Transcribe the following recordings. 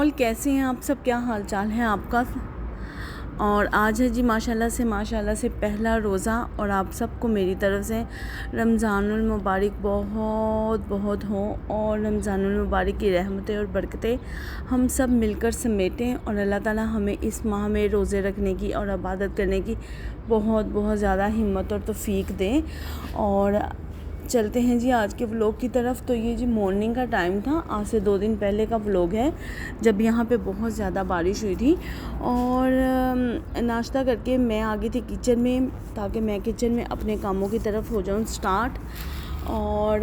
All कैसे हैं आप सब, क्या हाल चाल है आपका। और आज है जी माशाल्लाह से पहला रोज़ा और आप सबको मेरी तरफ़ से रमज़ानुल मुबारक बहुत बहुत हो और रमज़ानुल मुबारक की रहमतें और बरकतें हम सब मिलकर समेटें और अल्लाह ताला हमें इस माह में रोज़े रखने की और इबादत करने की बहुत बहुत ज़्यादा हिम्मत और तौफ़ीक दें। और चलते हैं जी आज के व्लॉग की तरफ। तो ये जी मॉर्निंग का टाइम था, आज से 2 दिन पहले का व्लॉग है, जब यहाँ पे बहुत ज़्यादा बारिश हुई थी। और नाश्ता करके मैं आ गई थी किचन में, ताकि मैं किचन में अपने कामों की तरफ हो जाऊँ स्टार्ट। और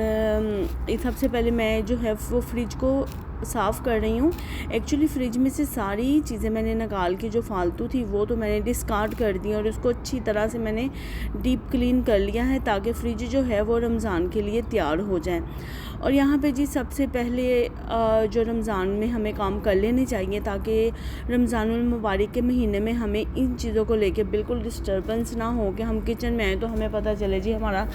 सबसे पहले मैं जो है वो फ्रिज को साफ़ कर रही हूँ। एक्चुअली फ्रिज में से सारी चीज़ें मैंने निकाल के जो फालतू थी वो तो मैंने डिस्कार्ड कर दी और उसको अच्छी तरह से मैंने डीप क्लीन कर लिया है, ताकि फ्रिज जो है वो रमज़ान के लिए तैयार हो जाए। और यहाँ पे जी सबसे पहले जो रमज़ान में हमें काम कर लेने चाहिए, ताकि रमज़ानुल मुबारक के महीने में हमें इन चीज़ों को लेके बिल्कुल डिस्टर्बेंस ना हो कि हम किचन में आए तो हमें पता चले जी हमारा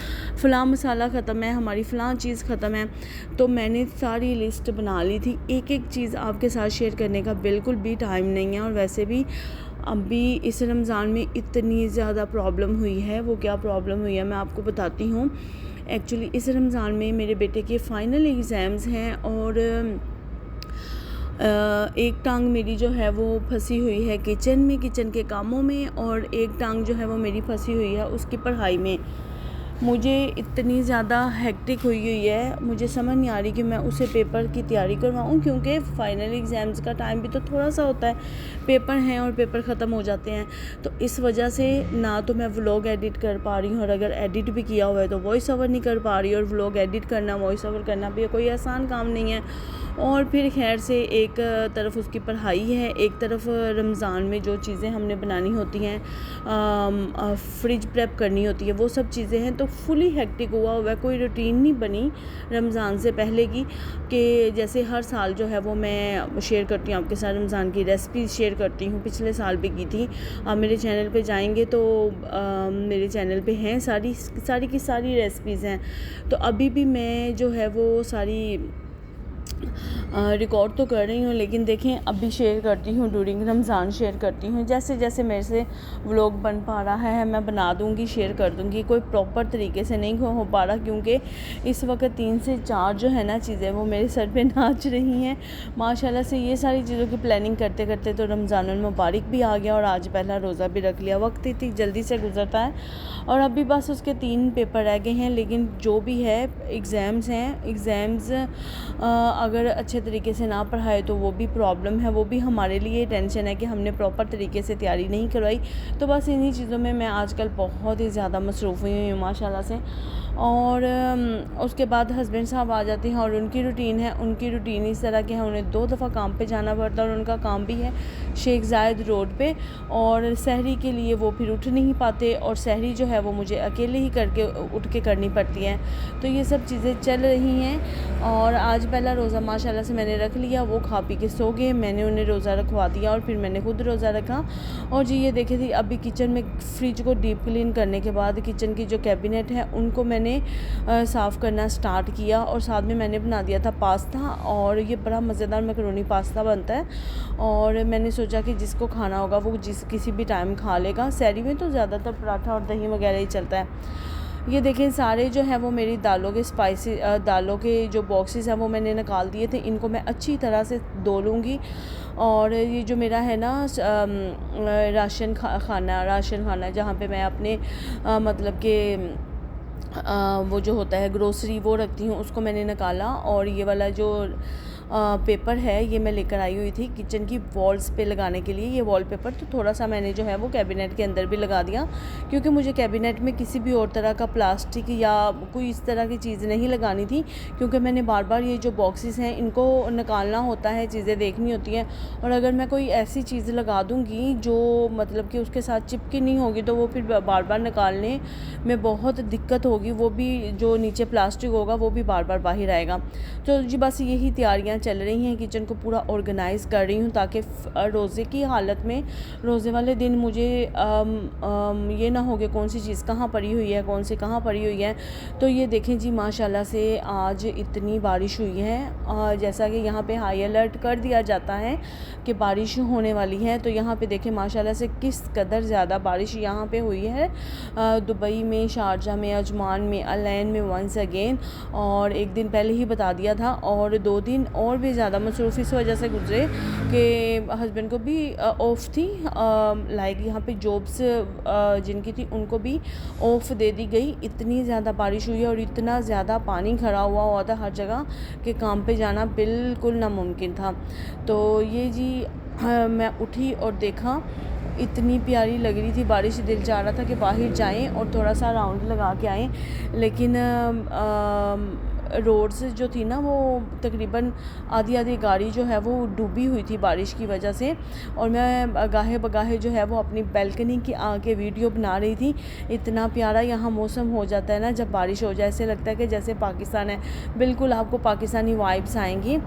फ़लाँ मसाला ख़त्म है, हमारी फ़लाँ चीज़ ख़त्म है। तो मैंने सारी लिस्ट बना ली थी, एक एक चीज़ आपके साथ शेयर करने का बिल्कुल भी टाइम नहीं है। और वैसे भी अभी इस रमज़ान में इतनी ज़्यादा प्रॉब्लम हुई है, वो क्या प्रॉब्लम हुई है मैं आपको बताती हूँ। एक्चुअली इस रमज़ान में मेरे बेटे के फ़ाइनल एग्ज़ाम्स हैं और एक टांग मेरी जो है वो फंसी हुई है किचन के कामों में, और एक टांग जो है वो मेरी फंसी हुई है उसकी पढ़ाई में। मुझे इतनी ज़्यादा हेक्टिक हुई है, मुझे समझ नहीं आ रही कि मैं उसे पेपर की तैयारी करवाऊँ, क्योंकि फ़ाइनल एग्ज़ाम्स का टाइम भी तो थोड़ा सा होता है, पेपर हैं और पेपर ख़त्म हो जाते हैं। तो इस वजह से ना तो मैं व्लॉग एडिट कर पा रही हूँ, और अगर एडिट भी किया हुआ है तो वॉइस ओवर नहीं कर पा रही। और व्लॉग एडिट करना, वॉइस ओवर करना भी कोई आसान काम नहीं है। और फिर खैर से एक तरफ उसकी पढ़ाई है, एक तरफ रमज़ान में जो चीज़ें हमने बनानी होती हैं, फ्रिज प्रेप करनी होती है, वो सब चीज़ें हैं। तो फुली हेक्टिक हुआ है, कोई रूटीन नहीं बनी रमज़ान से पहले की, कि जैसे हर साल जो है वो मैं शेयर करती हूँ आपके साथ, रमज़ान की रेसिपी शेयर करती हूँ। पिछले साल भी की थी, आप मेरे चैनल पे जाएंगे तो मेरे चैनल पे हैं सारी की सारी रेसिपीज़ हैं। तो अभी भी मैं जो है वो सारी रिकॉर्ड तो कर रही हूँ, लेकिन देखें अभी शेयर करती हूँ, ड्यूरिंग रमज़ान शेयर करती हूँ। जैसे जैसे मेरे से व्लॉग बन पा रहा है मैं बना दूँगी, शेयर कर दूँगी। कोई प्रॉपर तरीके से नहीं हो पा रहा, क्योंकि इस वक्त 3 से 4 जो है ना चीज़ें वो मेरे सर पे नाच रही हैं माशाल्लाह से। ये सारी चीज़ों की प्लानिंग करते करते तो रमज़ानुल मुबारक भी आ गया और आज पहला रोज़ा भी रख लिया। वक्त इतनी जल्दी से गुजरता है। और अभी बस उसके 3 पेपर रह गए हैं, लेकिन जो भी है एग्ज़ाम्स हैं, एग्ज़ाम्स अगर अच्छे तरीके से ना पढ़ाए तो वो भी प्रॉब्लम है, वो भी हमारे लिए टेंशन है कि हमने प्रॉपर तरीके से तैयारी नहीं करवाई। तो बस इन्हीं चीज़ों में मैं आजकल बहुत ही ज़्यादा मसरूफ़ हुई हूँ माशाल्लाह से। और उसके बाद हस्बैंड साहब आ जाते हैं और उनकी रूटीन है, उनकी रूटीन इस तरह की है, उन्हें 2 दफ़ा काम पे जाना पड़ता है। और उनका काम भी है शेख ज़ायद रोड पे, और सहरी के लिए वो फिर उठ नहीं पाते, और सहरी जो है वो मुझे अकेले ही करके उठ के करनी पड़ती है। तो ये सब चीज़ें चल रही हैं। और आज पहला रोज़ा माशाल्लाह से मैंने रख लिया, वो खा पी के सो गए, मैंने उन्हें रोज़ा रखवा दिया और फिर मैंने खुद रोज़ा रखा। और जी ये देखे थी अभी किचन में फ्रिज को डीप क्लीन करने के बाद किचन की जो कैबिनेट है उनको मैंने साफ़ करना स्टार्ट किया, और साथ में मैंने बना दिया था पास्ता, और ये बड़ा मज़ेदार मैकरोनी पास्ता बनता है। और मैंने सोचा कि जिसको खाना होगा वो किसी भी टाइम खा लेगा। सहरी में तो ज़्यादातर पराठा और दही वगैरह ही चलता है। ये देखें सारे जो है वो मेरी दालों के दालों के जो बॉक्सेस हैं वो मैंने निकाल दिए थे, इनको मैं अच्छी तरह से धो लूँगी। और ये जो मेरा है ना राशन खाना जहाँ पे मैं अपने मतलब के वो जो होता है ग्रोसरी वो रखती हूँ, उसको मैंने निकाला। और ये वाला जो पेपर है ये मैं लेकर आई हुई थी किचन की वॉल्स पे लगाने के लिए, ये वॉलपेपर। तो थोड़ा सा मैंने जो है वो कैबिनेट के अंदर भी लगा दिया, क्योंकि मुझे कैबिनेट में किसी भी और तरह का प्लास्टिक या कोई इस तरह की चीज़ नहीं लगानी थी, क्योंकि मैंने बार बार ये जो बॉक्सेस हैं इनको निकालना होता है, चीज़ें देखनी होती हैं। और अगर मैं कोई ऐसी चीज़ लगा दूँगी जो मतलब कि उसके साथ चिपकी नहीं होगी तो वो फिर बार बार निकालने में बहुत दिक्कत होगी, वो भी जो नीचे प्लास्टिक होगा वो भी बार बार बाहर आएगा। तो जी बस यही तैयारियाँ चल रही हैं, किचन को पूरा ऑर्गेनाइज़ कर रही हूँ ताकि रोज़े की हालत में, रोज़े वाले दिन मुझे ये ना हो कि कौन सी चीज़ कहाँ पड़ी हुई है, कौन सी कहाँ पड़ी हुई है। तो ये देखें जी, माशाल्लाह से आज इतनी बारिश हुई है, जैसा कि यहाँ पे हाई अलर्ट कर दिया जाता है कि बारिश होने वाली है। तो यहाँ पे देखें माशाल्लाह से किस कदर ज़्यादा बारिश यहाँ पे हुई है, दुबई में, शारजा में, अजमान में, अलैन में वंस अगेन। और एक दिन पहले ही बता दिया था, और 2 दिन और भी ज़्यादा मसरूफ़ इस वजह से गुजरे कि हस्बैंड को भी ऑफ थी, लाइक यहाँ पे जॉब्स जिनकी थी उनको भी ऑफ दे दी गई। इतनी ज़्यादा बारिश हुई है और इतना ज़्यादा पानी खड़ा हुआ था हर जगह कि काम पे जाना बिल्कुल नामुमकिन था। तो ये जी मैं उठी और देखा, इतनी प्यारी लग रही थी बारिश, दिल चाह रहा था कि बाहर जाएं और थोड़ा सा राउंड लगा के आएँ, लेकिन रोड्स जो थी ना वो तकरीबन आधी गाड़ी जो है वो डूबी हुई थी बारिश की वजह से। और मैं गाहे बगाहे जो है वो अपनी बैल्कनी की आके वीडियो बना रही थी। इतना प्यारा यहाँ मौसम हो जाता है ना जब बारिश हो जाए, ऐसे लगता है कि जैसे पाकिस्तान है, बिल्कुल आपको पाकिस्तानी वाइब्स आएंगी।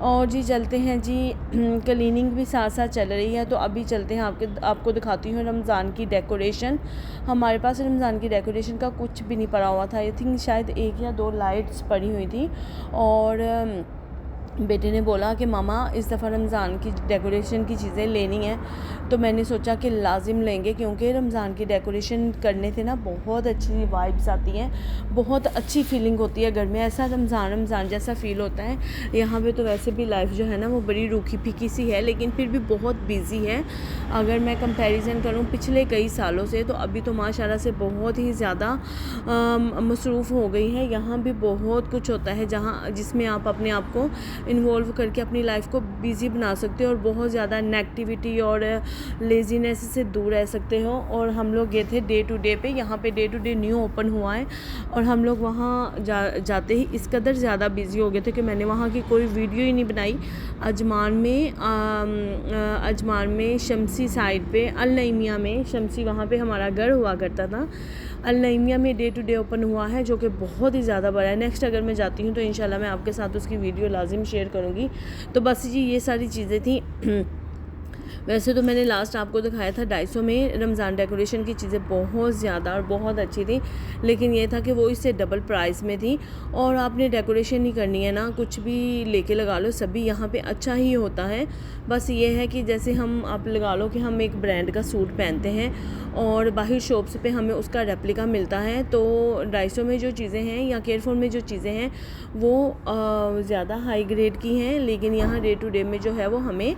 और जी चलते हैं जी, क्लीनिंग भी साथ साथ चल रही है, तो अभी चलते हैं आपको दिखाती हूँ रमज़ान की डेकोरेशन। हमारे पास रमज़ान की डेकोरेशन का कुछ भी नहीं पड़ा हुआ था, आई थिंक शायद 1 या 2 लाइट्स पड़ी हुई थी। और बेटे ने बोला कि मामा इस दफ़ा रमज़ान की डेकोरेशन की चीज़ें लेनी है, तो मैंने सोचा कि लाजिम लेंगे, क्योंकि रमज़ान की डेकोरेशन करने से ना बहुत अच्छी वाइब्स आती हैं, बहुत अच्छी फीलिंग होती है घर में, ऐसा रमज़ान जैसा फ़ील होता है। यहाँ पे तो वैसे भी लाइफ जो है ना वो बड़ी रूखी फीकी सी है, लेकिन फिर भी बहुत बिज़ी है। अगर मैं कंपैरिजन करूँ पिछले कई सालों से, तो अभी तो माशाल्लाह से बहुत ही ज़्यादा मसरूफ़ हो गई है। यहाँ भी बहुत कुछ होता है जिसमें आप अपने आप को इन्वॉल्व करके अपनी लाइफ को बिज़ी बना सकते हो और बहुत ज़्यादा नेगेटिविटी और लेज़ीनेस से दूर रह सकते हो। और हम लोग गए थे डे टू डे पे, यहाँ पे day to day new open हुआ है, और हम लोग वहाँ जाते ही इस कदर ज़्यादा बिज़ी हो गए थे कि मैंने वहाँ की कोई वीडियो ही नहीं बनाई। अजमान में शमसी साइड पे, अल नईमिया में, शमसी वहाँ पे हमारा घर हुआ करता था। अल नईमिया में डे टू डे ओपन हुआ है, जो कि बहुत ही ज़्यादा बड़ा है। नेक्स्ट अगर मैं जाती हूँ तो इंशाल्लाह मैं आपके साथ उसकी वीडियो लाजिम शेयर करूँगी। तो बस जी ये सारी चीज़ें थी। वैसे तो मैंने लास्ट आपको दिखाया था 250 में रमज़ान डेकोरेशन की चीज़ें बहुत ज़्यादा और बहुत अच्छी थी, लेकिन ये था कि वो इससे डबल प्राइस में थी। और आपने डेकोरेशन नहीं करनी है ना, कुछ भी लेके लगा लो, सभी यहाँ पे अच्छा ही होता है। बस ये है कि जैसे आप लगा लो कि हम एक ब्रांड का सूट पहनते हैं और बाहर शॉप्स पे हमें उसका रेप्लिका मिलता है, तो 250 में जो चीज़ें हैं या केयरफुल में जो चीज़ें हैं वो ज़्यादा हाई ग्रेड की हैं, लेकिन यहाँ डे टू डे में जो है वो हमें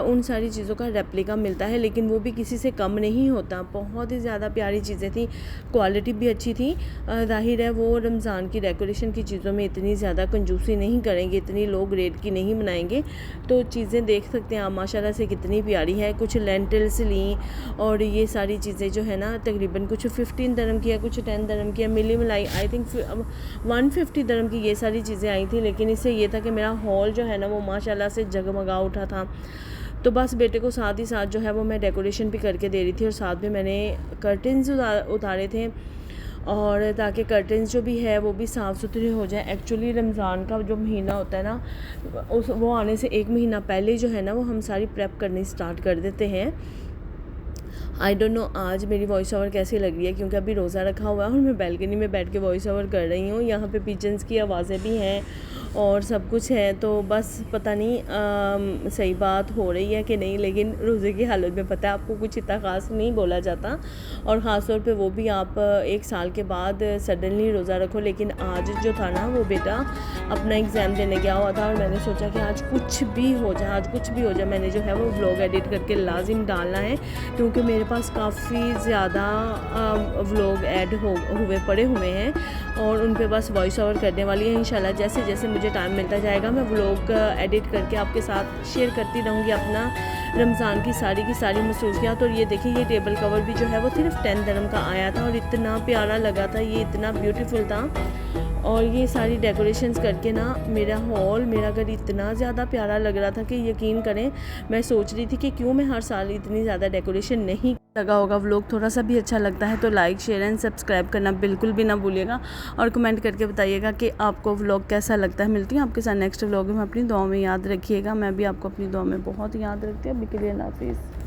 उन सारी चीज़ों का रेप्लिका मिलता है, लेकिन वो भी किसी से कम नहीं होता। बहुत ही ज़्यादा प्यारी चीज़ें थी, क्वालिटी भी अच्छी थी। ज़ाहिर है वो रमज़ान की डेकोरेशन की चीज़ों में इतनी ज़्यादा कंजूसी नहीं करेंगे, इतनी लो ग्रेड की नहीं बनाएंगे। तो चीज़ें देख सकते हैं आप माशाल्लाह से कितनी प्यारी है। कुछ लेंटिल्स ली और ये सारी चीज़ें जो है ना तकरीबन कुछ 15 दरम की है, कुछ 10 दरम की है, मिली मिलाई आई थिंक 150 दरम की ये सारी चीज़ें आई थी। लेकिन इससे ये था कि मेरा हॉल जो है ना वो माशाल्लाह से जगमगा उठा था। तो बस बेटे को साथ ही साथ जो है वो मैं डेकोरेशन भी करके दे रही थी, और साथ में मैंने कर्टन्स उतारे थे, और ताकि कर्टन्स जो भी है वो भी साफ़ सुथरे हो जाए। एक्चुअली रमज़ान का जो महीना होता है ना, वो आने से 1 महीना पहले जो है ना वो हम सारी प्रेप करनी स्टार्ट कर देते हैं। आई डोंट नो आज मेरी वॉइस ओवर कैसी लग रही है, क्योंकि अभी रोज़ा रखा हुआ है और मैं बैल्कनी में बैठ के वॉइस ओवर कर रही हूँ। यहाँ पे पिजन्स की आवाज़ें भी हैं और सब कुछ है, तो बस पता नहीं सही बात हो रही है कि नहीं, लेकिन रोज़े की हालत में पता है आपको कुछ इतना ख़ास नहीं बोला जाता, और ख़ास तौर पे वो भी आप 1 साल के बाद सडनली रोज़ा रखो। लेकिन आज जो था ना वो बेटा अपना एग्ज़ाम देने गया हुआ था, और मैंने सोचा कि आज कुछ भी हो जाए, मैंने जो है वो व्लॉग एडिट करके लाजिम डालना है, क्योंकि मेरे पास काफ़ी ज़्यादा व्लॉग ऐड हुए पड़े हुए हैं और उन पे बस वॉइस ओवर करने वाली है। इंशाल्लाह जैसे जैसे मुझे टाइम मिलता जाएगा मैं व्लॉग एडिट करके आपके साथ शेयर करती रहूँगी अपना रमज़ान की सारी मसरूफियात। और ये देखिए ये टेबल कवर भी जो है वो सिर्फ 10 दरम का आया था और इतना प्यारा लगा था, ये इतना ब्यूटीफुल था। और ये सारी डेकोरेशंस करके ना मेरा घर इतना ज़्यादा प्यारा लग रहा था कि यकीन करें मैं सोच रही थी कि क्यों मैं हर साल इतनी ज़्यादा डेकोरेशन नहीं लगा होगा व्लॉग थोड़ा सा भी अच्छा लगता है तो लाइक शेयर एंड सब्सक्राइब करना बिल्कुल भी ना भूलिएगा और कमेंट करके बताइएगा कि आपको व्लॉग कैसा लगता है। मिलती हूँ आपके साथ नेक्स्ट व्लॉग में। अपनी दुआ में याद रखिएगा, मैं भी आपको अपनी दुआ में बहुत याद रखती हूँ। अभी के लिए अल्लाह हाफिज़।